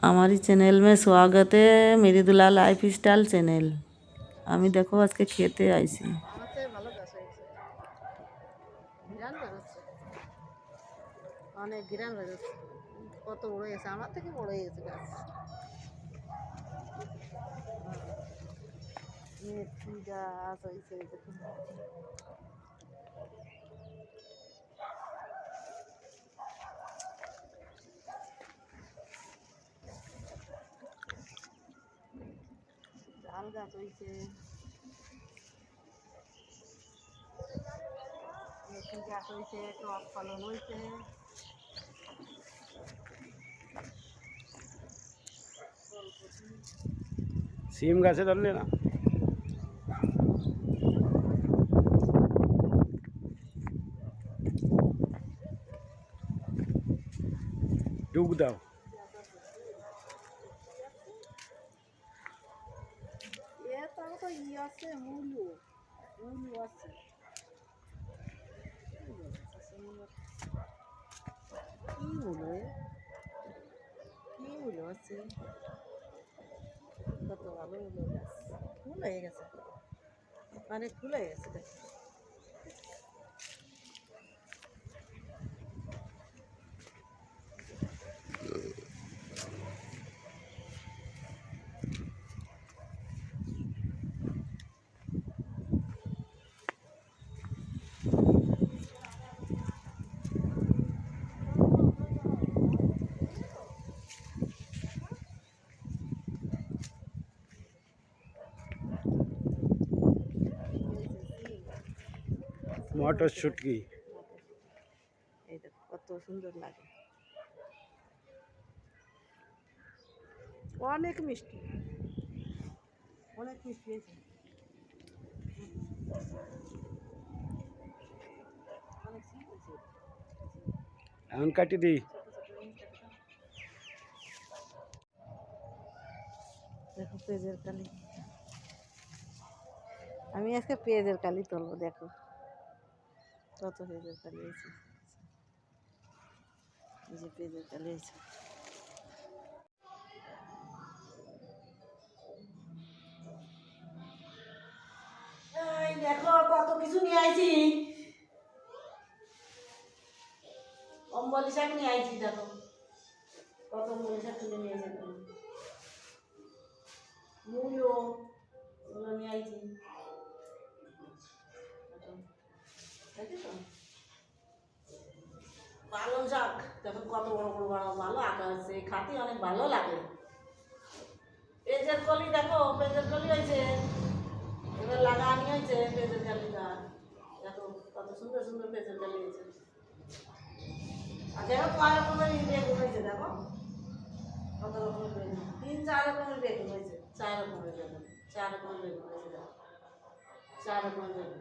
हमारी चैनल में स्वागत है, मेरी दुला लाइफ स्टाइल चैनल। আমি দেখো আজকে খেতে আইছি। অনেক ঘিরান বেরোচ্ছে, কত বড় হয়েছে, আমার থেকে বড় হয়ে গেছে গাছ। মেথি গাছ হয়েছে, দেখুন ডাল গাছ হয়েছে, মেথি গাছ হয়েছে, টক ফলন হয়েছে। সিম গাছে ধরলে না, ডুব দাও। এটাও তো ই আছে, মূলো আছে, কি মূলো আছে, কত ভালো মূলো গাছ, ফুল হয়ে গেছে, অনেক ফুল হয়ে গেছে। মটরশুঁটি এই দেখো কত সুন্দর লাগে, অনেক মিষ্টি, অনেক মিষ্টি হয়েছে, অনেক সিম হয়েছে। এখন কাটি দিই। দেখো পেঁয়াজের কালি, আমি আজকে পেঁয়াজের কালি তুলবো, দেখো কত পেঁয়াজের কালি হয়েছে, এই যে পেঁয়াজের কালি হয়েছে। দেখো কত কিছু নিয়ে আইছি, অম্বলি শাক নিয়ে আইছি। দেখো কত অম্বলি শাক তুলে নিয়ে আইছি, মূলো ওগুলো নিয়ে আইছি। পালং শাক দেখো কত বড় বড় বড়, ভালো আঁকা আছে, খাতে অনেক ভালো লাগে। পেঁয়াজের কলি দেখো, পেঁয়াজের কলি হয়েছে, এবার লাগানি হয়েছে পেঁয়াজের কালিটা, দেখো কত সুন্দর সুন্দর পেঁয়াজের কালি হয়েছে। আর দেখো কয় রকমের বেগুন হয়েছে, দেখো কত রকমের বেগুন, 3-4 রকমের বেগুন হয়েছে, 4 রকমের বেগুন, 4 রকমের বেগুন হয়েছে, দেখো 4 রকমের বেগুন।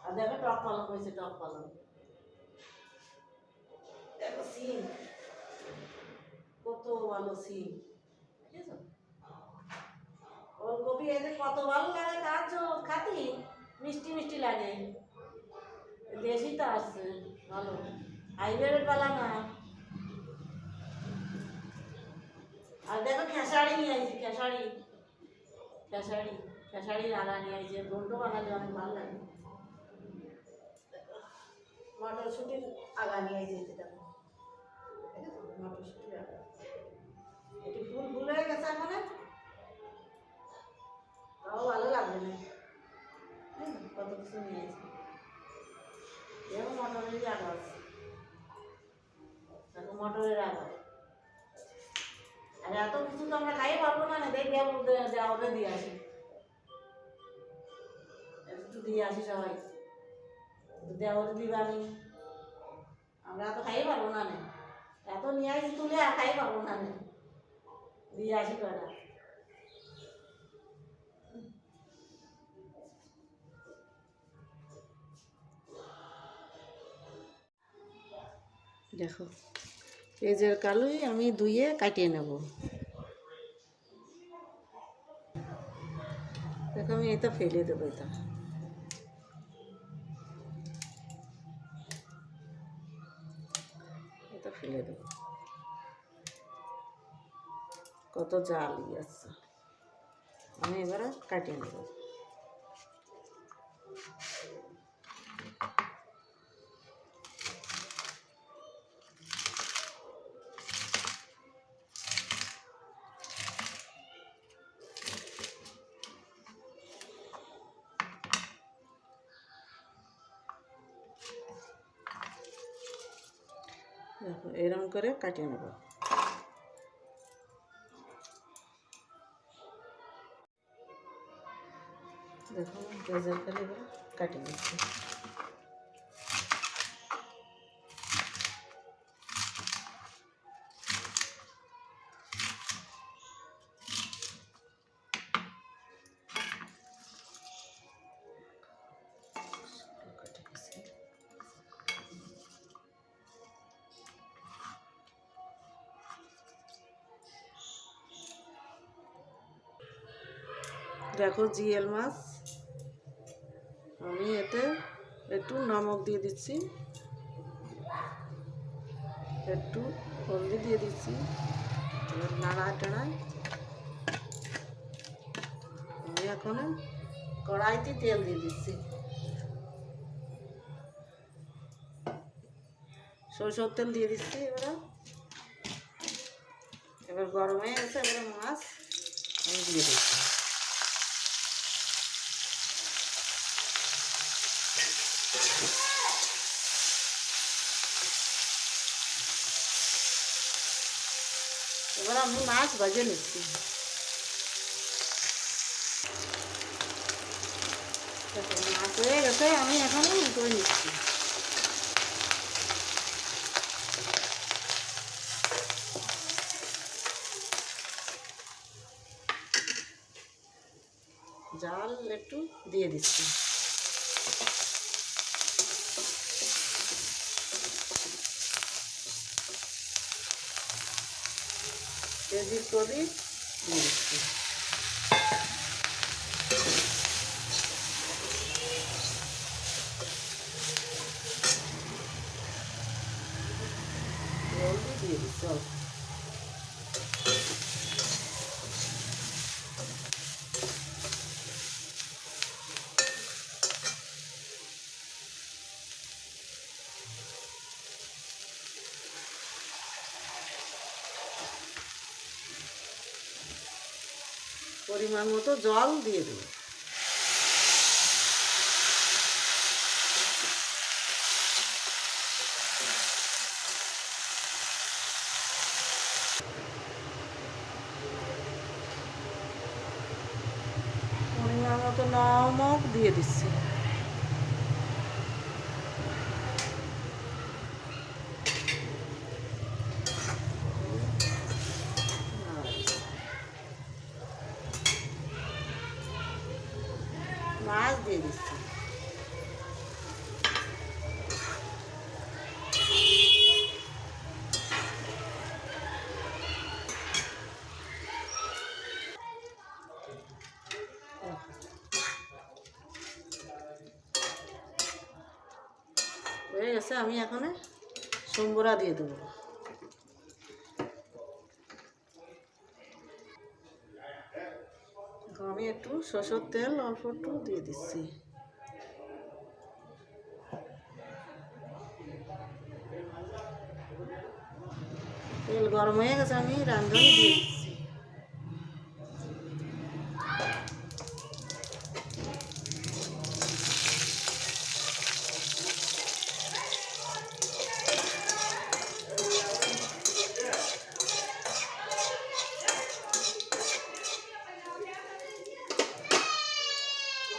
আর দেখো টক পালং হয়েছে, টক পালং, দেখো সিম, কত ভালো সিম, বুঝেছো? ওলকপি এদের কত ভালো লাগে, খাতি মিষ্টি মিষ্টি লাগে, দেশি তো আসছে ভালো, হাইব্রিডের পালা না। আর দেখো খেসারি নিয়ে আইছি, খেসারি খেসারি খেসারি রান্না নিয়ে আইছি, ঘন্ট বানালে অনেক ভালো লাগে। মটরশুঁটির আগা নিয়ে আইছি, দেখো মটরশুঁটির আগা, এটি ফুল ফুল হয়ে গেছে এখন, তাও ভালো লাগবে না, কত কিছু নিয়ে আইছি। দেখো মটরের আগা আছে, দেখো মটরের আগা। আর এত কিছু তো আমরা খাইয়ে পারবো না, দেখি দেওয়ারে দিয়ে আসি, একটু দিয়ে আসি সবাই, দেওয়ারে দিবানি, আমরা তো খাইয়ে পারবো না, এত নিয়ে আসি তুলে আর খাইয়ে পারবো না, দিয়ে আসি কয়টা। দেখো পেঁয়াজের কালুই আমি ধুয়ে কাটিয়ে নেব, দেখো আমি এটা ফেলে দেবো, এটা ফেলে দেবো। কত জাল আছে। আমি এবারে কাটিয়ে নেব। দেখো এরকম করে কাটিয়ে নেব। দেখো পেঁয়াজের কালি এবার কাটিয়ে নিচ্ছি। দেখো জিএল মাছ, আমি এতে একটু নমক দিয়ে দিচ্ছি, একটু হলদি দিয়ে দিচ্ছি। এবার নাড়ায় টাড়ায় আমি এখন কড়াইতে তেল দিয়ে দিচ্ছি। সরষের তেল দিয়ে দিচ্ছি। এবার গরম হয়ে গেছে, এবারে মাছ আমি দিয়ে দিচ্ছি। এবার আমি মাছ ভেজে নিচ্ছি। মাছ হয়ে গেছে, আমি এখন উল্টে নিচ্ছি। জাল একটু দিয়ে দিচ্ছি। পেঁয়াজির কলি দিয়ে দিচ্ছি। হলদি দিয়ে দিচ্ছি অল্প। পরিমাণ মতো জল দিয়ে দেবো। পরিমাণ মতো নমক দিয়ে দিচ্ছি। মাছ দিয়ে দিচ্ছি। হয়ে গেছে, আমি এখন সম্বরা দিয়ে দেবো। আমি একটু সরষের তেল অল্প একটু দিয়ে দিচ্ছি। তেল গরম হয়ে গেছে, আমি রাঁধুনি দিয়ে দিচ্ছি।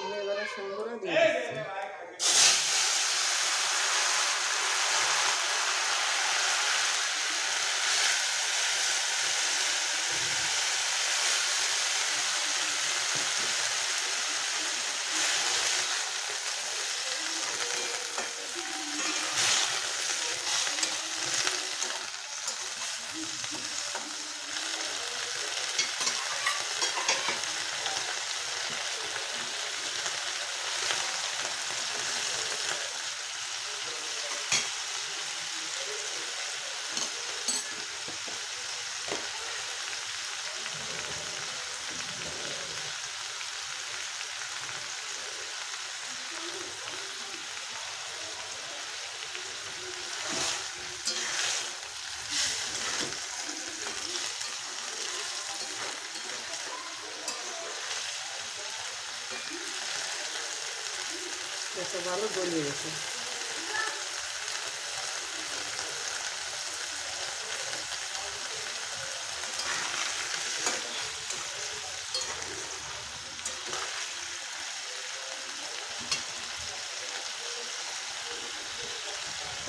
আমি এবারে সম্বরা দিয়ে দিচ্ছি। এসে ভালো গলিয়ে গেছে।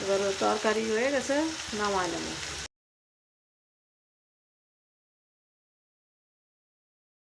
এবার তরকারি হয়ে গেছে, নামাই নেব।